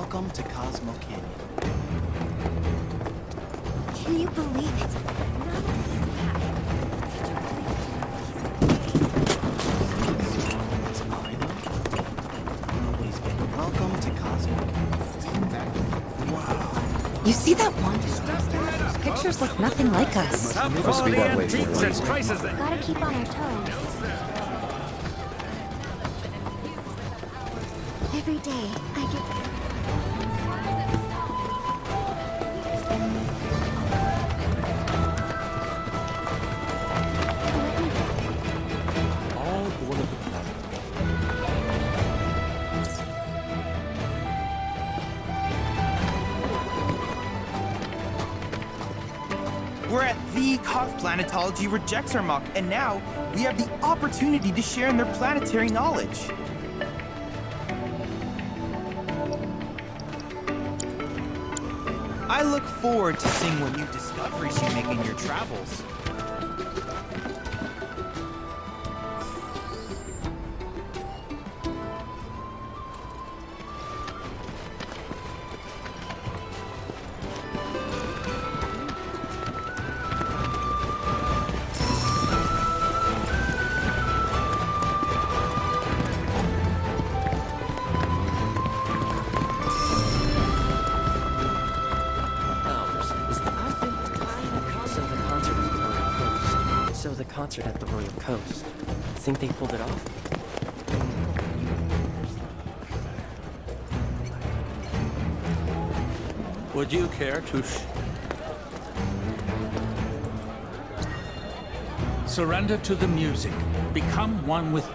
Welcome to Cosmo Canyon. Can you believe it? None of these Nobody's been. Welcome to Cosmo Canyon. Wow. You see that one? Pictures look nothing like us. Must be that way for a reason. Gotta keep on our toes. Every day, I get... All born of the planet. We're at the Planetology rejects our mock, and now we have the opportunity to share in their planetary knowledge. I look forward to seeing what new discoveries you make in your travels. The concert at the Royal Coast. Think they pulled it off? Would you care to surrender to the music? Become one with...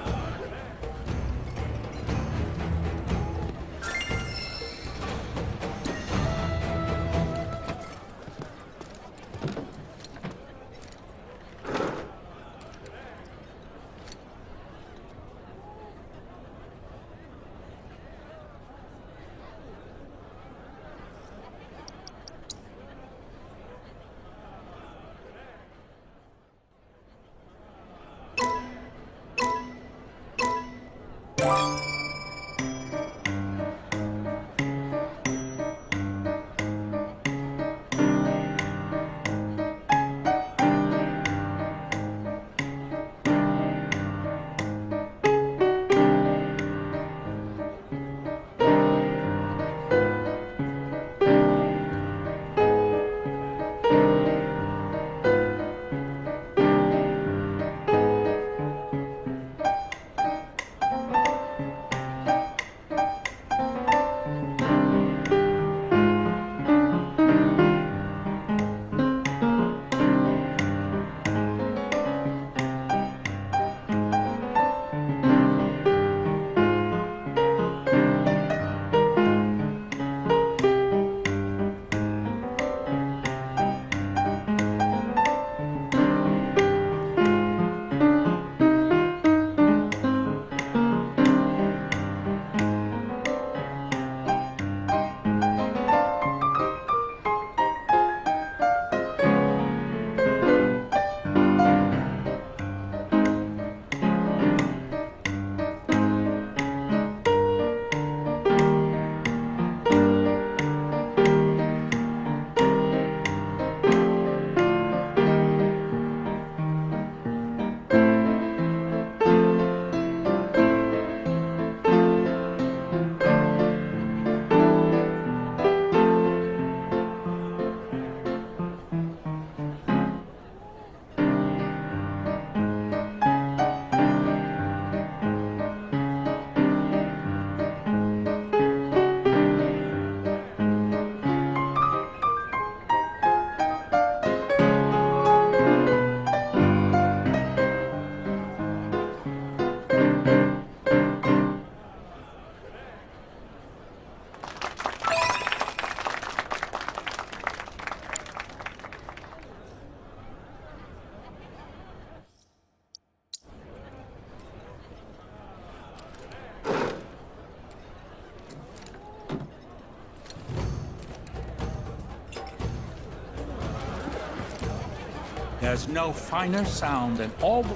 There's no finer sound than all the...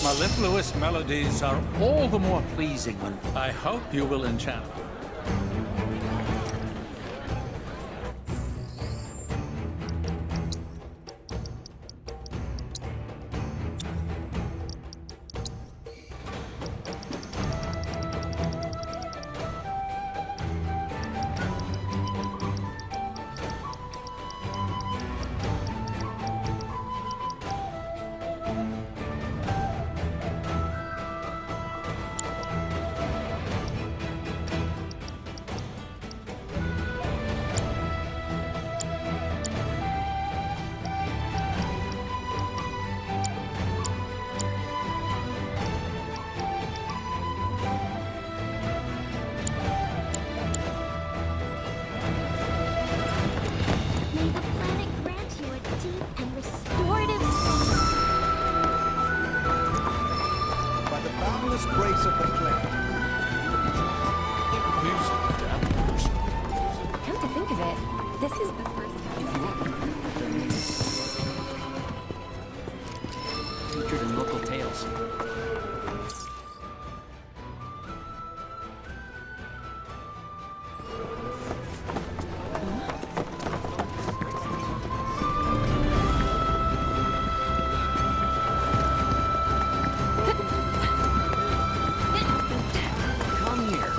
mellifluous melodies are all the more pleasing when I hope you will enchant. May the planet grant you a deep and restorative sleep. By the boundless grace of the planet. Come to think of it, this is the first time. Featured in local tales. Come here.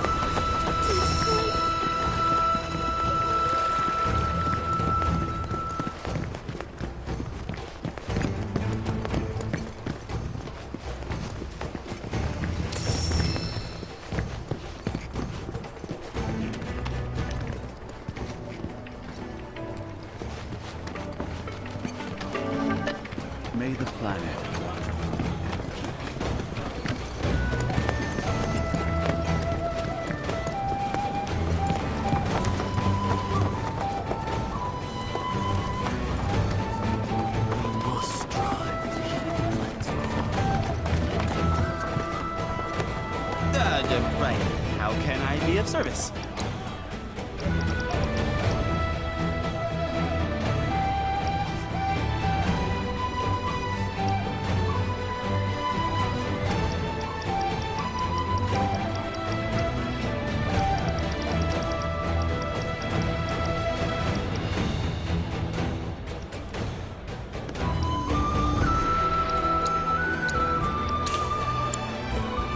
May the planet. Right. How can I be of service?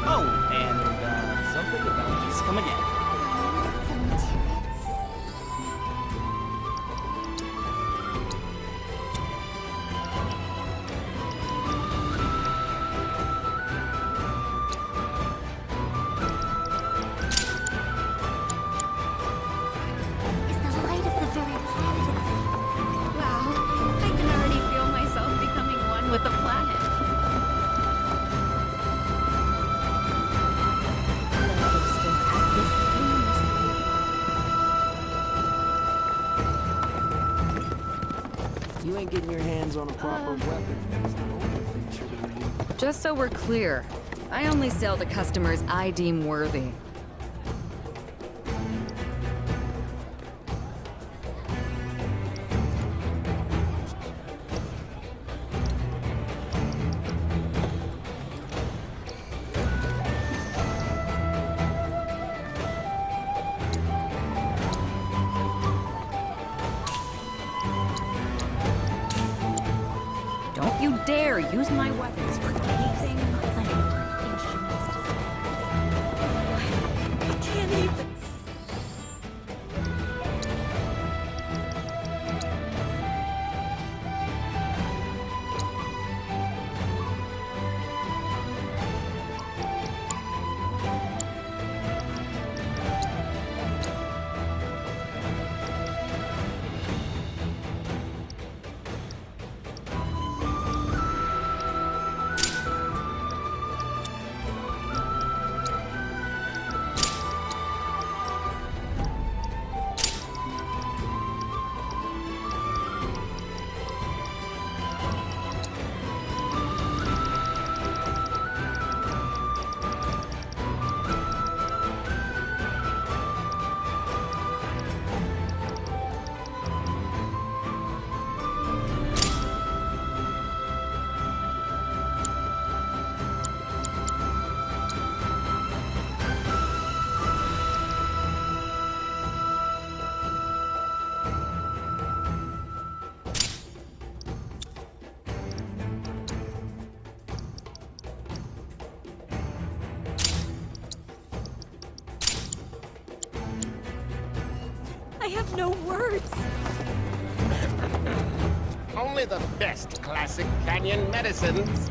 Oh, and something about this come again. Is the light of the very planet itself. Wow, I can already feel myself becoming one with the planet. You ain't getting your hands on a proper weapon. That's the only thing you're gonna need. Just so we're clear, I only sell to customers I deem worthy. Don't you dare use my weapons for anything unlawful. I can't even. have no words. Only the best classic canyon medicines.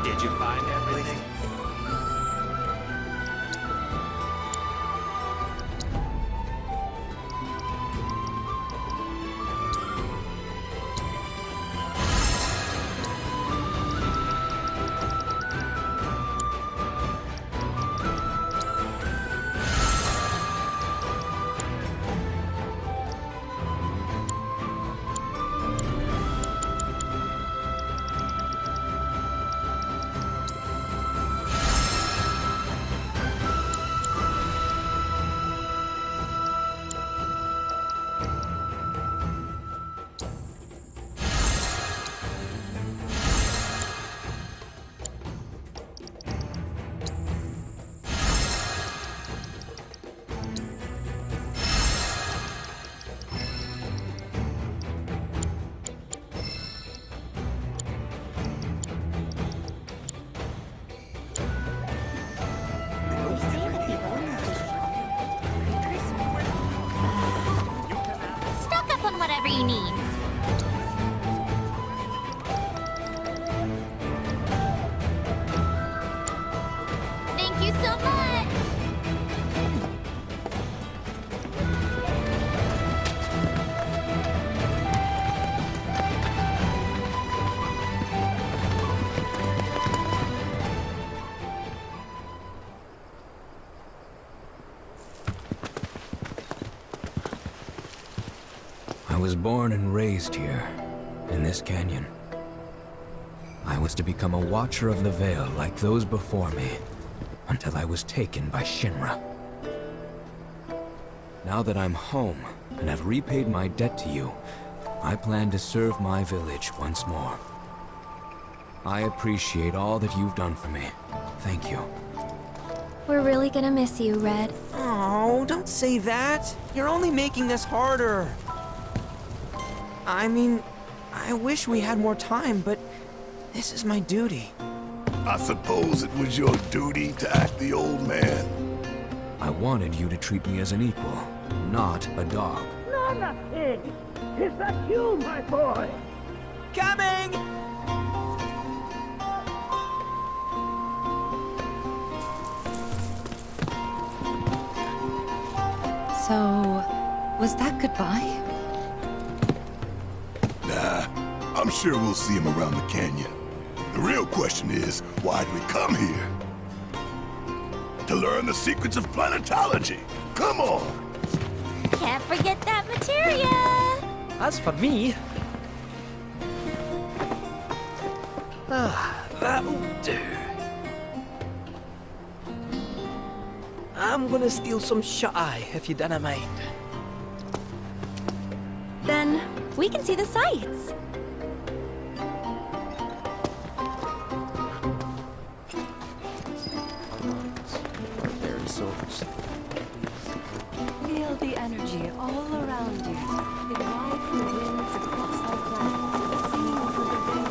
Did you find everything? Stock up on whatever you need. Thank you so much. I was born and raised here, in this canyon. I was to become a watcher of the Veil like those before me, until I was taken by Shinra. Now that I'm home, and have repaid my debt to you, I plan to serve my village once more. I appreciate all that you've done for me. Thank you. We're really gonna miss you, Red. Oh, don't say that. You're only making this harder. I mean, I wish we had more time, but this is my duty. I suppose it was your duty to act the old man. I wanted you to treat me as an equal, not a dog. Nana Pig! Is that you, my boy? Coming! So, was that goodbye? Nah, I'm sure we'll see him around the canyon. The real question is, why did we come here? To learn the secrets of planetology. Come on! Can't forget that materia. As for me... that'll do. I'm gonna steal some shut-eye, if you don't mind. Then we can see the sights. Very souls. Feel the energy all around you. It rides the winds across our planet, singing for the veil.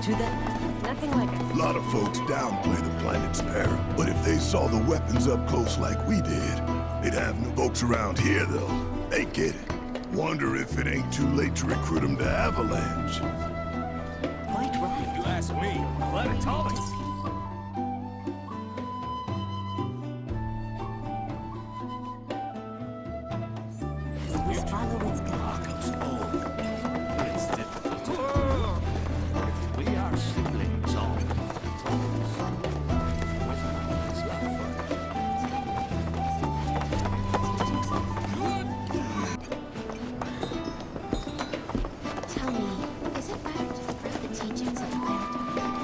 To that, nothing like it. A lot of folks downplay the planet's peril, but if they saw the weapons up close like we did, they'd have no folks around here, though. They get it. Wonder if it ain't too late to recruit him to Avalanche. Quite right. You ask me, planetology. We must follow its guidance. It's difficult. We are siblings, all. Tell me, is it better to spread the teachings of planetology?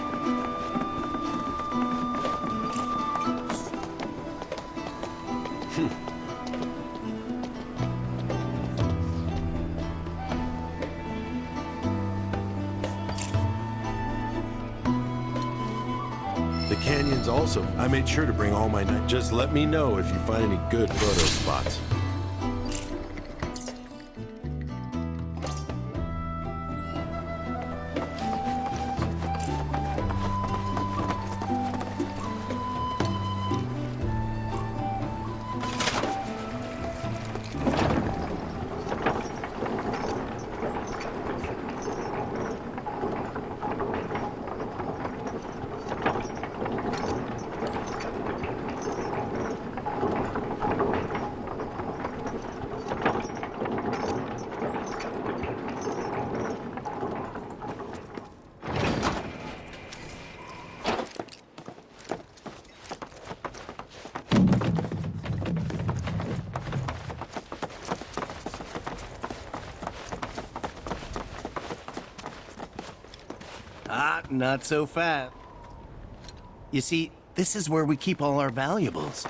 The canyons also. I made sure to bring all my... Just let me know if you find any good photo spots. Not so fast. You see, this is where we keep all our valuables.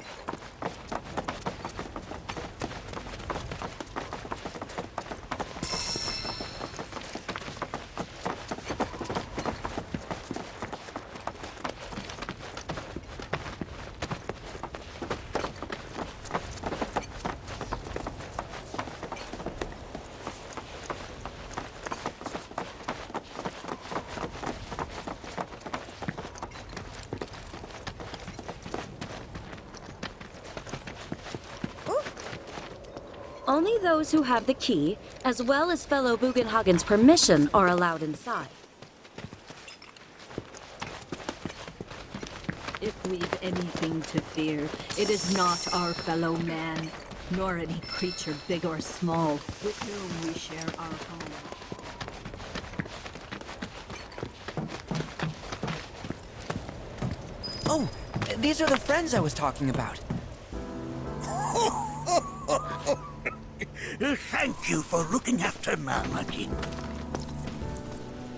Only those who have the key, as well as fellow Bugenhagen's permission, are allowed inside. If we've anything to fear, it is not our fellow man, nor any creature big or small, with whom we share our home. Oh, these are the friends I was talking about. Thank you for looking after Nanakin.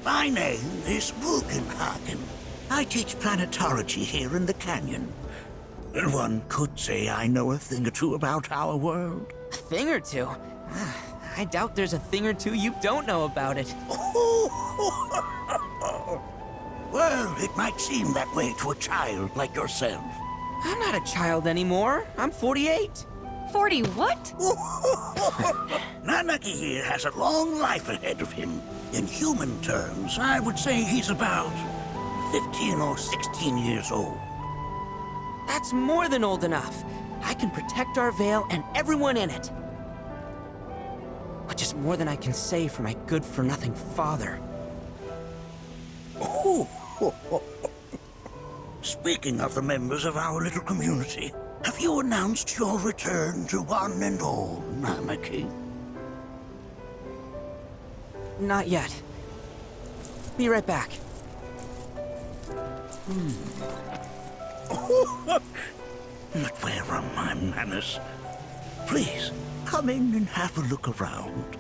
My name is Bugenhagen. I teach planetology here in the canyon. One could say I know a thing or two about our world. A thing or two? I doubt there's a thing or two you don't know about it. Well, it might seem that way to a child like yourself. I'm not a child anymore. I'm 48. 40 what? Nanaki here has a long life ahead of him. In human terms, I would say he's about 15 or 16 years old. That's more than old enough. I can protect our Vale and everyone in it. Which is more than I can say for my good-for-nothing father. Speaking of the members of our little community, have you announced your return to one and all, Nanaki? Not yet. Be right back. But where are my manners? Please, come in and have a look around.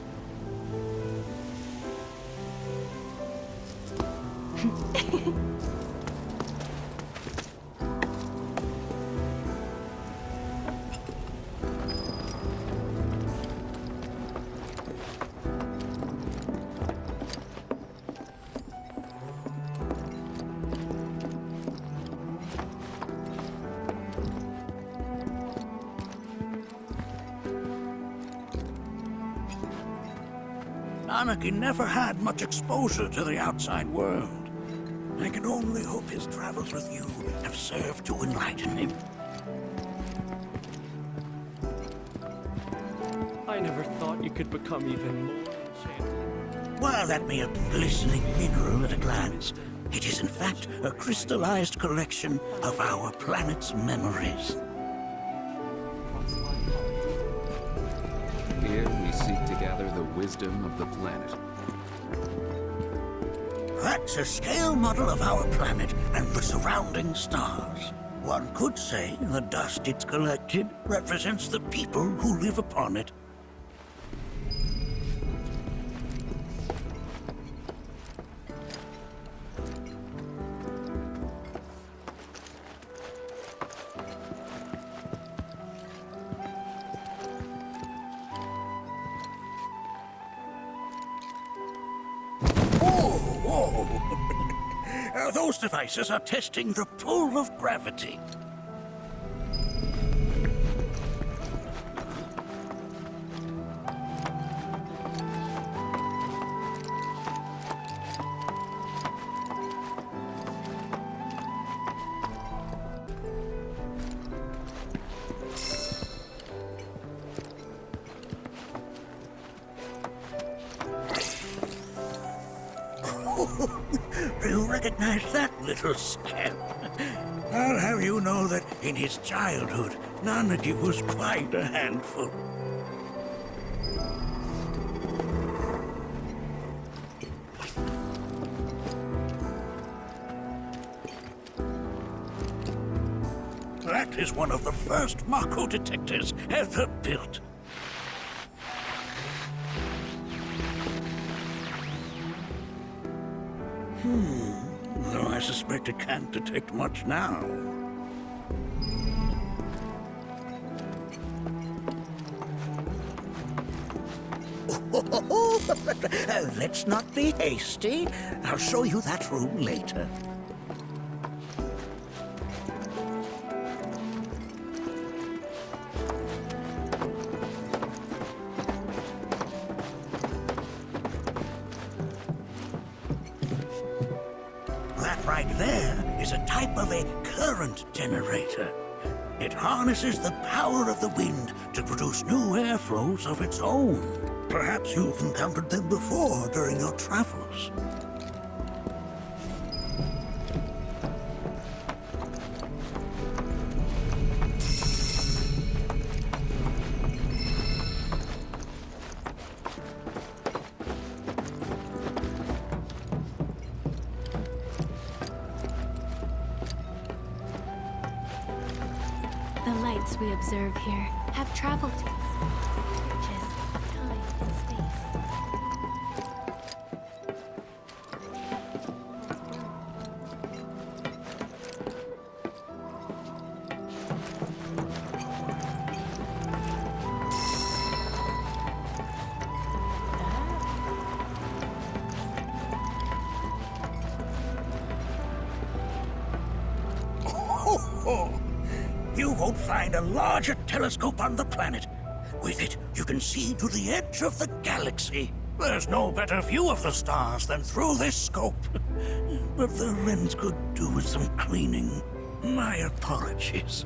Anakin never had much exposure to the outside world. I can only hope his travels with you have served to enlighten him. I never thought you could become even more enchanting. While that may appear glistening mineral at a glance, it is in fact a crystallized collection of our planet's memories. Here we seek to gather the wisdom of the planet. That's a scale model of our planet and the surrounding stars. One could say the dust it's collected represents the people who live upon it. Those devices are testing the pull of gravity. Do you recognize that little scamp? I'll have you know that in his childhood, Nanaki was quite a handful. That is one of the first Mako detectors ever built. Though I suspect it can't detect much now. Let's not be hasty. I'll show you that room later. Right there is a type of a current generator. It harnesses the power of the wind to produce new airflows of its own. Perhaps you've encountered them before during your travels. The lights we observe here have traveled to us, reaches of time and space. You won't find a larger telescope on the planet. With it, you can see to the edge of the galaxy. There's no better view of the stars than through this scope. But the lens could do with some cleaning. My apologies.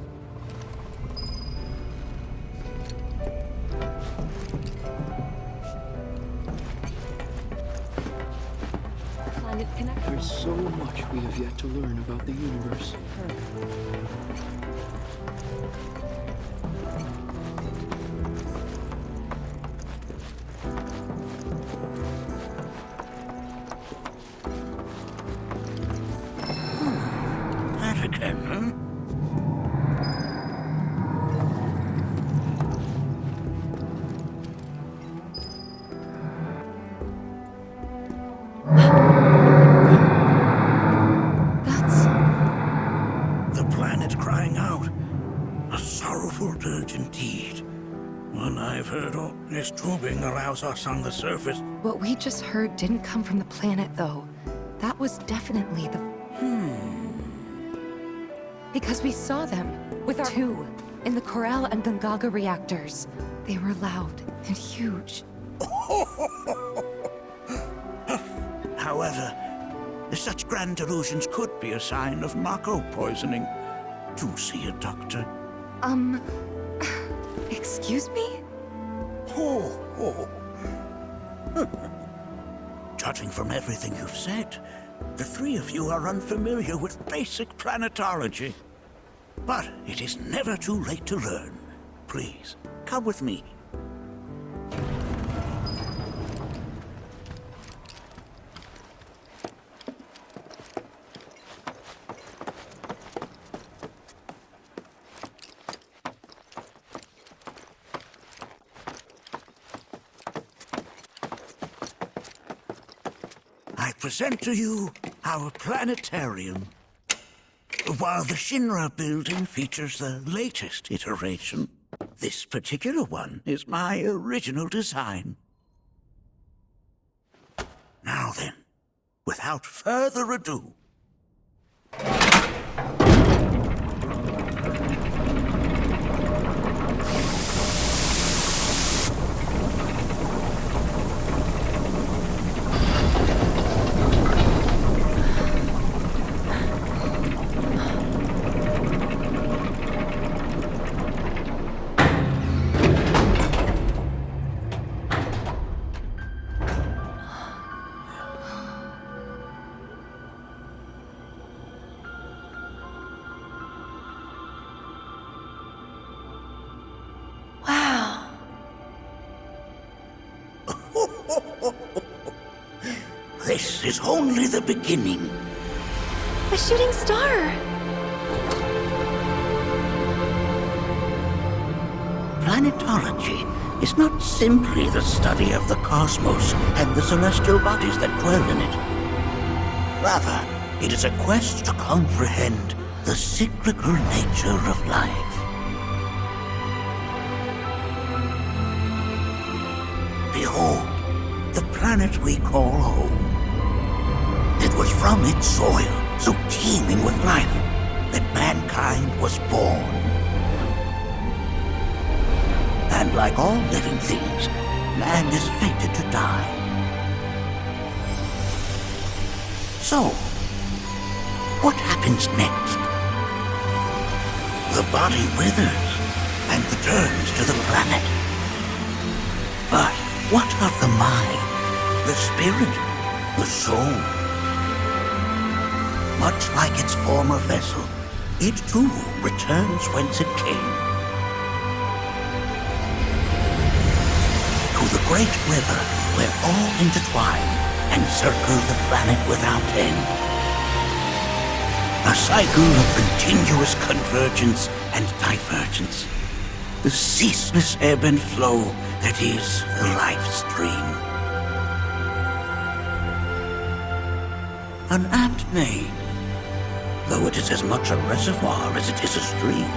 There's so much we have yet to learn about the universe. That again, huh? The planet crying out. A sorrowful dirge indeed. One I've heard all this tubing arouse us on the surface. What we just heard didn't come from the planet, though. That was definitely the... Because we saw them, with our... Two, in the Corral and Gungaga reactors. They were loud and huge. However, such grand delusions could be a sign of Mako poisoning. Do see a doctor. Excuse me? Oh. Judging from everything you've said, the three of you are unfamiliar with basic planetology. But it is never too late to learn. Please, come with me. I present to you our planetarium. While the Shinra building features the latest iteration, this particular one is my original design. Now then, without further ado, this is only the beginning. A shooting star! Planetology is not simply the study of the cosmos and the celestial bodies that dwell in it. Rather, it is a quest to comprehend the cyclical nature of life. Behold, the planet we call home. It was from its soil, so teeming with life, that mankind was born. And like all living things, man is fated to die. So, what happens next? The body withers and returns to the planet. But what of the mind, the spirit, the soul? Much like its former vessel, it too returns whence it came. To the great river where all intertwine and circle the planet without end. A cycle of continuous convergence and divergence. The ceaseless ebb and flow that is the life stream. An apt name, though it is as much a reservoir as it is a stream,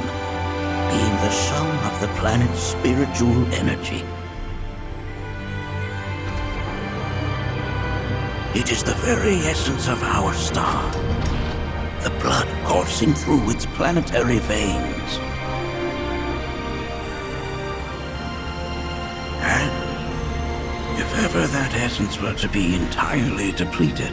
being the sum of the planet's spiritual energy. It is the very essence of our star, the blood coursing through its planetary veins. And if ever that essence were to be entirely depleted,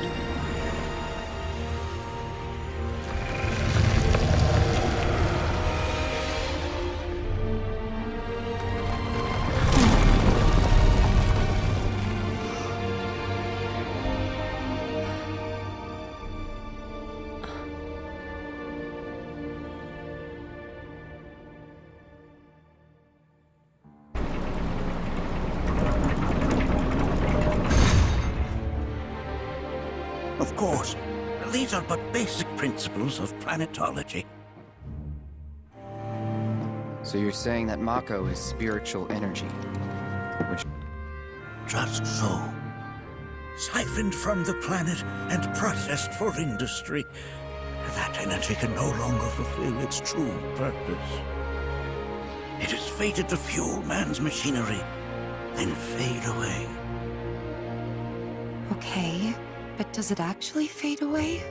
of course, these are but basic principles of planetology. So you're saying that Mako is spiritual energy, which... Just so. Siphoned from the planet and processed for industry, that energy can no longer fulfill its true purpose. It is fated to fuel man's machinery, then fade away. Okay, but does it actually fade away?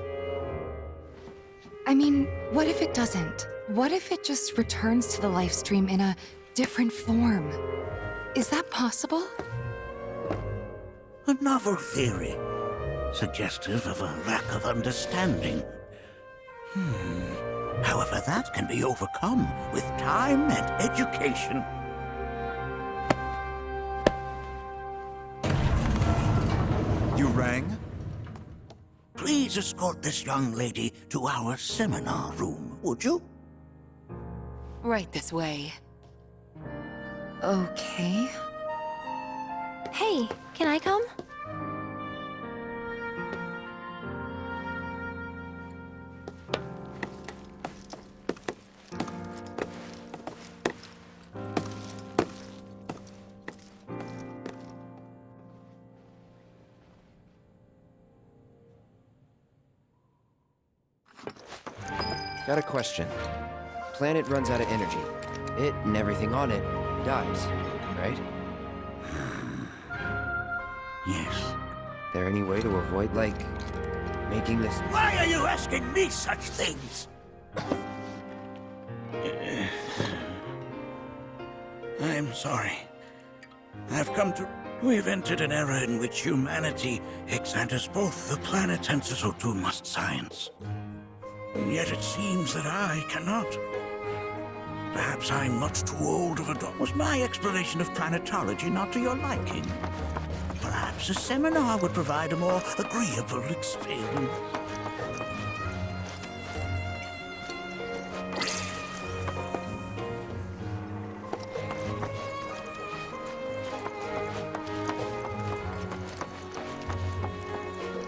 I mean, what if it doesn't? What if it just returns to the life stream in a different form? Is that possible? A novel theory, suggestive of a lack of understanding. However, that can be overcome with time and education. You rang? Please escort this young lady to our seminar room, would you? Right this way. Okay. Hey, can I come? Got a question. Planet runs out of energy. It and everything on it dies, right? Yes. There any way to avoid, like, making this... Why are you asking me such things? I'm sorry. I've come to... We've entered an era in which humanity examines both the planet and so too must science. And yet it seems that I cannot. Perhaps I'm much too old of a dog. Was my exploration of planetology not to your liking? Perhaps a seminar would provide a more agreeable experience.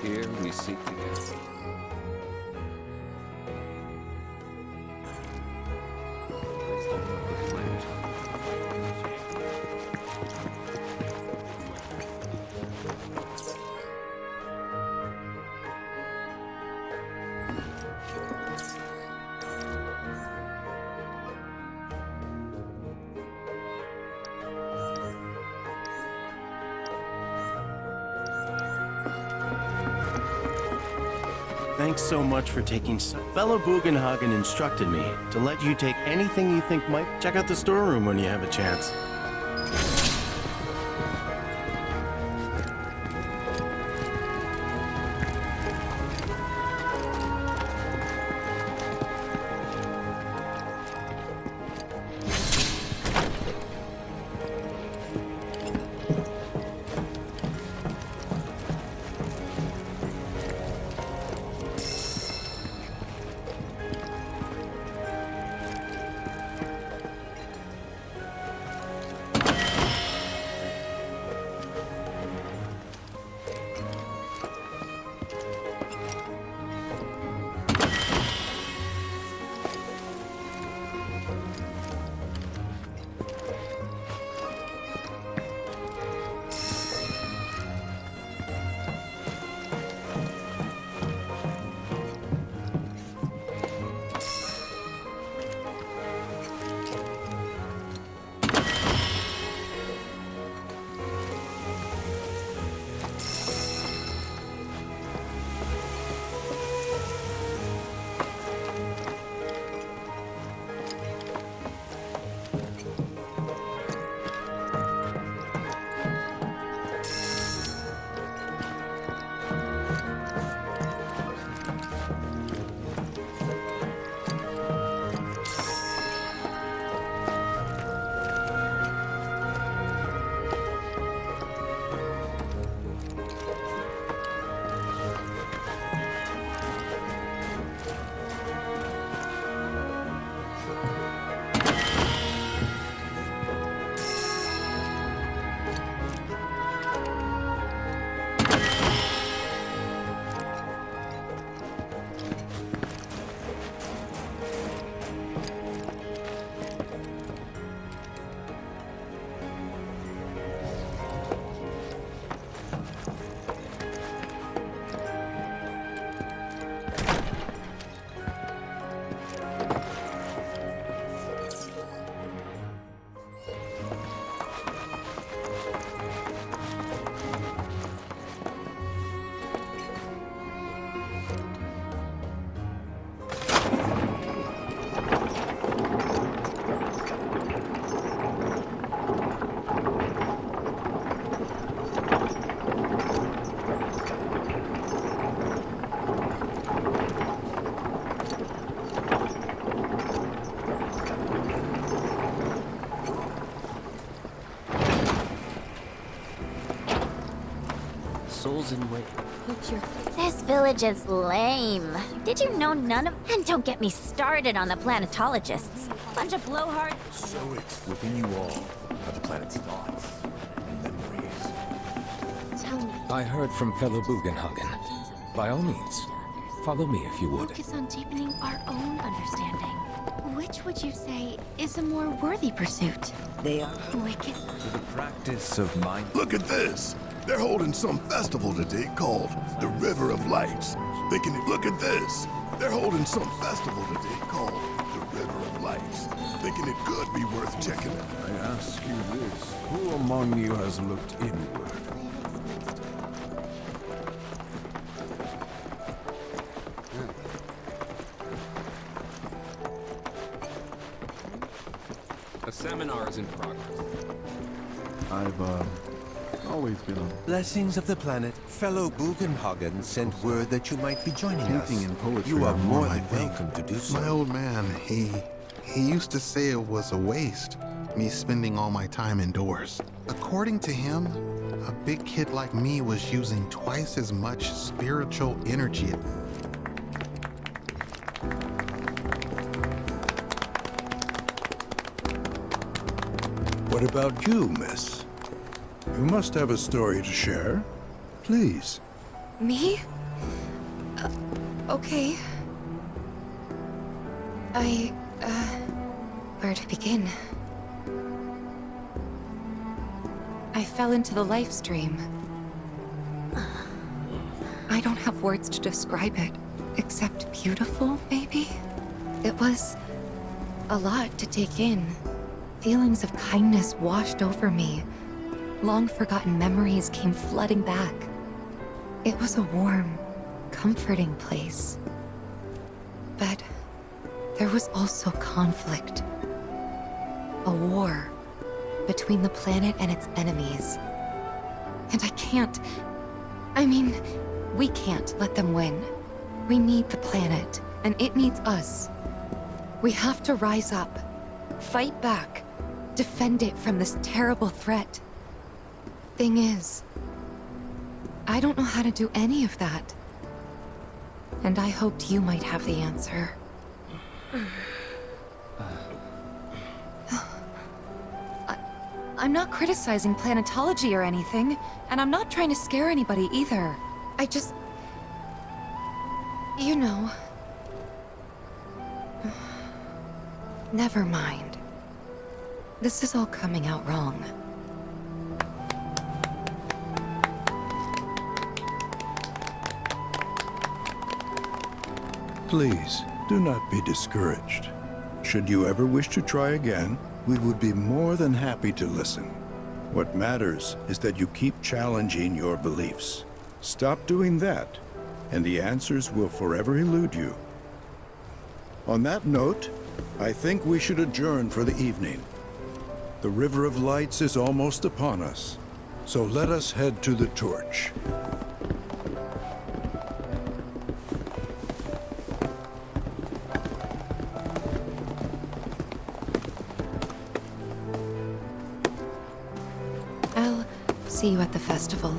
Here we seek together. Thanks so much for taking Fellow Bugenhagen instructed me to let you take anything you think might... Check out the storeroom when you have a chance. pulls in weight. This village is lame. Did you know none of... And don't get me started on the planetologists. Bunch of blowhards. So it's within you all are the planet's thoughts and memories. Tell me. I heard from fellow Bugenhagen. By all means, follow me if you would. Focus on deepening our own understanding. Which would you say is a more worthy pursuit? They are wicked. For the practice of mind. Look at this! They're holding some festival today called the River of Lights. Look at this! They're holding some festival today called the River of Lights. Thinking it could be worth checking out. I ask you this, who among you has looked inward? A seminar is in progress. I've, always been on. Blessings of the planet, fellow Bugenhagen sent word that you might be joining us. Painting and poetry You are more my than thing. welcome to do so. My old man, he used to say it was a waste, me spending all my time indoors. According to him, a big kid like me was using twice as much spiritual energy. What about you, miss? You must have a story to share. Please. Me? Okay. Where to begin? I fell into the life stream. I don't have words to describe it, except beautiful, maybe? It was a lot to take in. Feelings of kindness washed over me. Long-forgotten memories came flooding back. It was a warm, comforting place. But there was also conflict. A war between the planet and its enemies. And we can't let them win. We need the planet, and it needs us. We have to rise up, fight back, defend it from this terrible threat. Thing is, I don't know how to do any of that. And I hoped you might have the answer. I'm not criticizing planetology or anything, and I'm not trying to scare anybody either. I just... You know... Never mind. This is all coming out wrong. Please, do not be discouraged. Should you ever wish to try again, we would be more than happy to listen. What matters is that you keep challenging your beliefs. Stop doing that, and the answers will forever elude you. On that note, I think we should adjourn for the evening. The River of Lights is almost upon us, so let us head to the torch. I'll see you at the festival.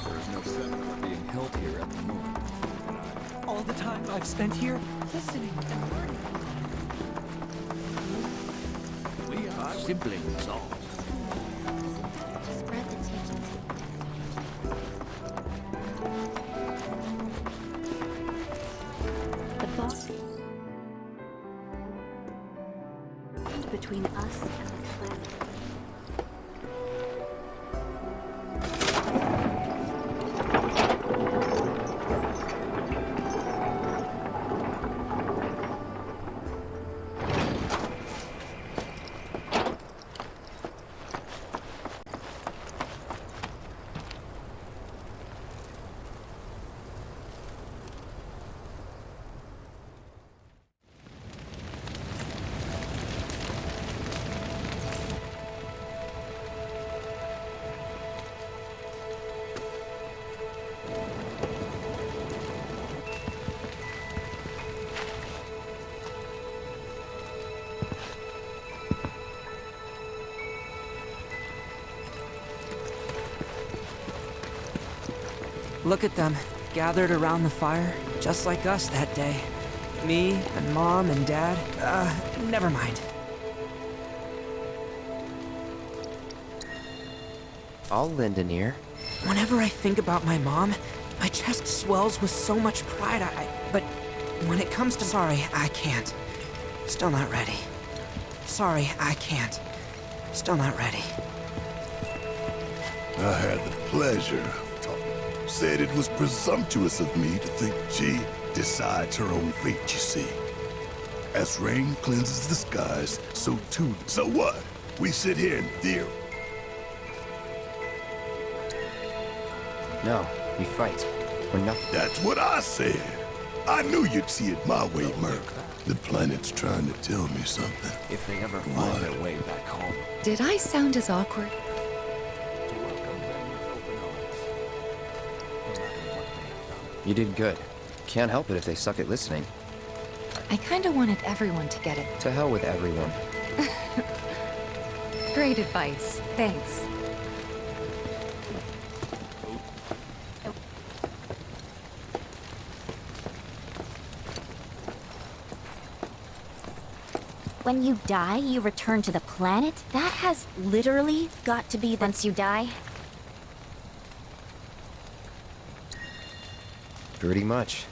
There's no seminar being held here at the moment. All the time I've spent here, listening and learning. We are siblings all. Spread the teachings. The bond between us and the planet. Look at them, gathered around the fire, just like us that day. Me and Mom and Dad. Never mind. I'll lend an ear. Whenever I think about my mom, my chest swells with so much pride. But when it comes to sorry, I can't. Still not ready. Sorry, I can't. Still not ready. I had the pleasure of talking. Said it was presumptuous of me to think she decides her own fate, you see. As rain cleanses the skies, so too. So what? We sit here in theory. No, we fight. For nothing. That's what I said. I knew you'd see it my way, Merc. The planet's trying to tell me something. If they ever find their way back home. Did I sound as awkward? You did good. Can't help it if they suck at listening. I kinda wanted everyone to get it. To hell with everyone. Great advice. Thanks. When you die, you return to the planet? That has literally got to be once you die. Pretty much.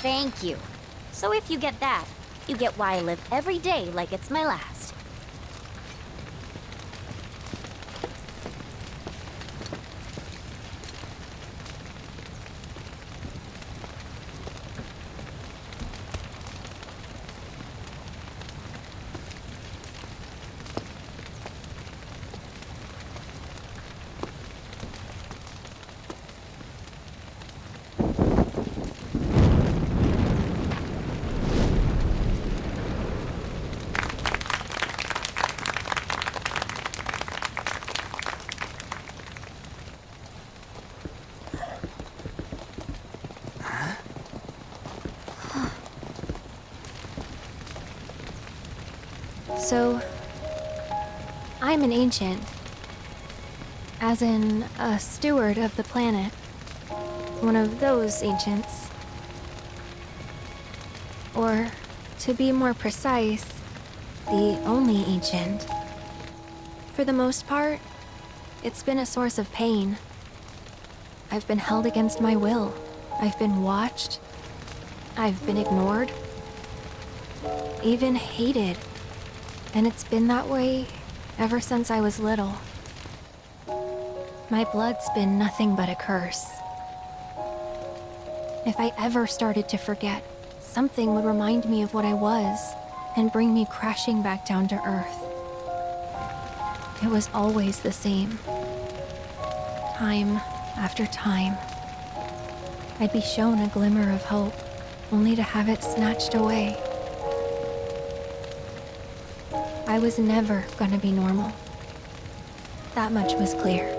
Thank you. So if you get that, you get why I live every day like it's my last. So, I'm an ancient. As in, a steward of the planet. One of those ancients. Or, to be more precise, the only ancient. For the most part, it's been a source of pain. I've been held against my will. I've been watched. I've been ignored. Even hated. And it's been that way ever since I was little. My blood's been nothing but a curse. If I ever started to forget, something would remind me of what I was and bring me crashing back down to Earth. It was always the same. Time after time. I'd be shown a glimmer of hope, only to have it snatched away. I was never gonna be normal. That much was clear.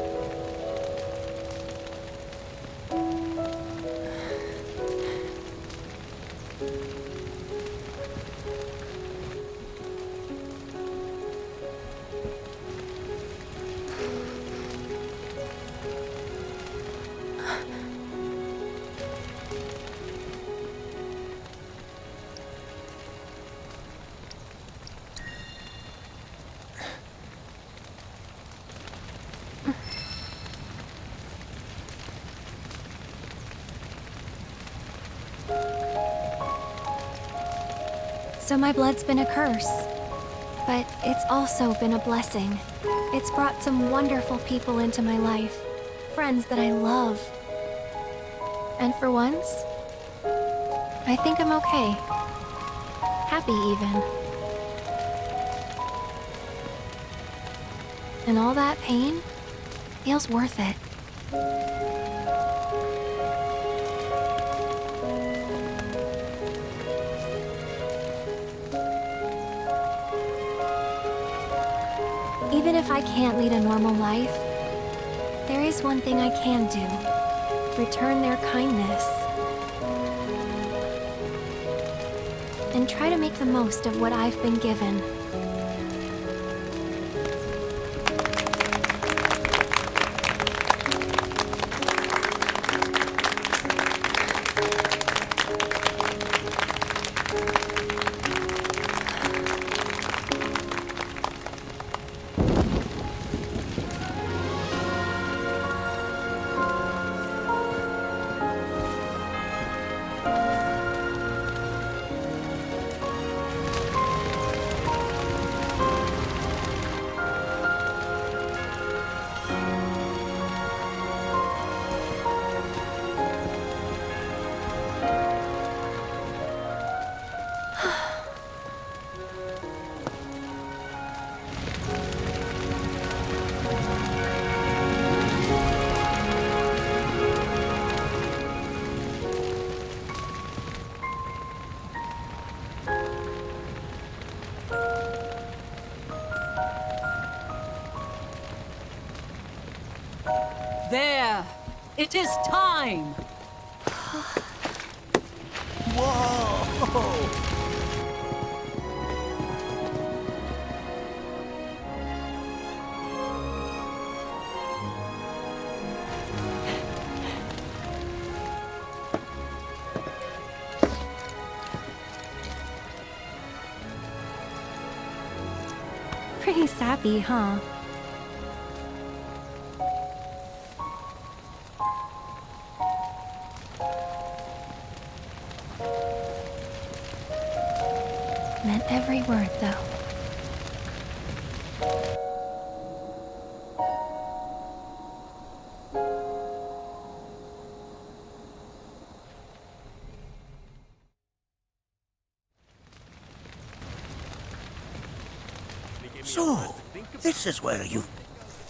So my blood's been a curse, but it's also been a blessing. It's brought some wonderful people into my life, friends that I love. And for once, I think I'm okay. Happy even. And all that pain feels worth it. Even if I can't lead a normal life, there is one thing I can do. Return their kindness. And try to make the most of what I've been given. It is time! Whoa! Pretty sappy, huh? Meant every word, though. So, this is where you...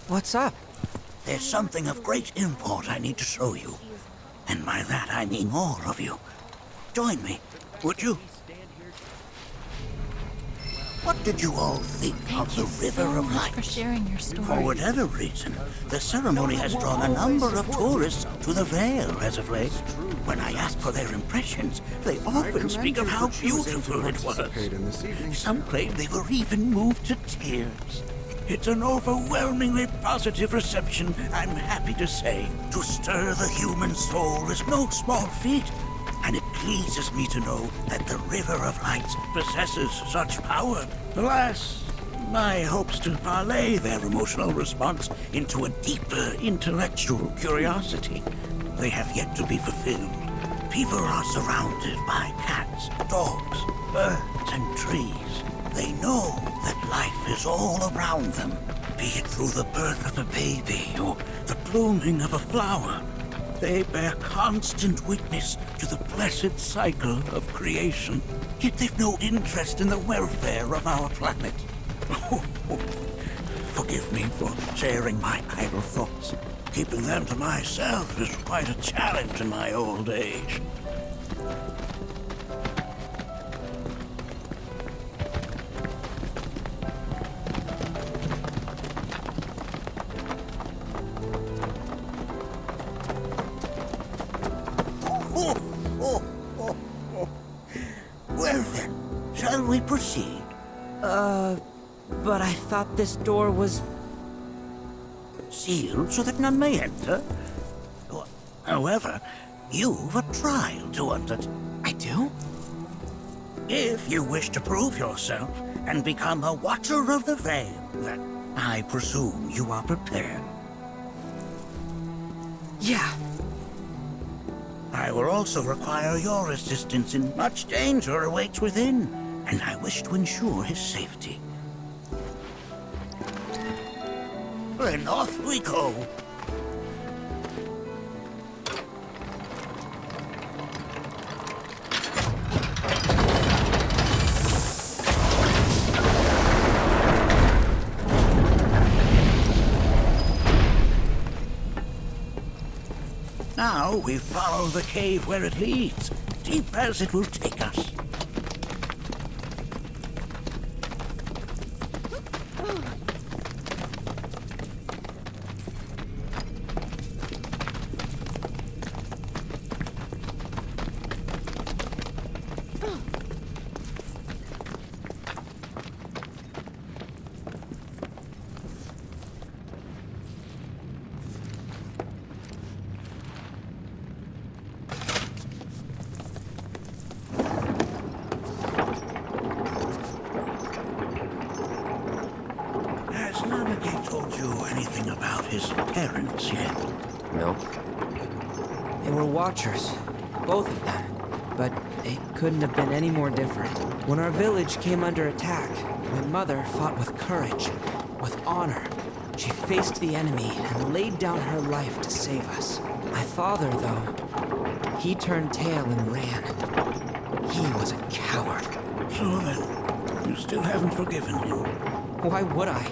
What's up? There's something of great import I need to show you. And by that I mean all of you. Join me, would you? What did you all think of the River of Light? For sharing your story. For whatever reason, the ceremony has drawn a number of tourists to the Vale as of late. When I ask for their impressions, they often speak of how beautiful it was. Some claim they were even moved to tears. It's an overwhelmingly positive reception, I'm happy to say. To stir the human soul is no small feat, and it pleases me to know that the River of Lights possesses such power. Alas, my hopes to parlay their emotional response into a deeper intellectual curiosity, they have yet to be fulfilled. People are surrounded by cats, dogs, birds, and trees. They know that life is all around them, be it through the birth of a baby or the blooming of a flower. They bear constant witness to the blessed cycle of creation, yet they've no interest in the welfare of our planet. Forgive me for sharing my idle thoughts. Keeping them to myself is quite a challenge in my old age. Well then, shall we proceed? But I thought this door was... Sealed so that none may enter? However, you've a trial to undertake. I do? If you wish to prove yourself and become a Watcher of the Vale, then I presume you are prepared. Yeah. I will also require your assistance in much danger awaits within, and I wish to ensure his safety. Then off we go. Now we follow the cave where it leads, deep as it will take us. Anything about his parents yet? No. They were Watchers, both of them. But it couldn't have been any more different. When our village came under attack, my mother fought with courage, with honor. She faced the enemy and laid down her life to save us. My father, though, he turned tail and ran. He was a coward. So then, you still haven't forgiven him? Why would I?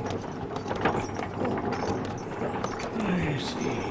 I see.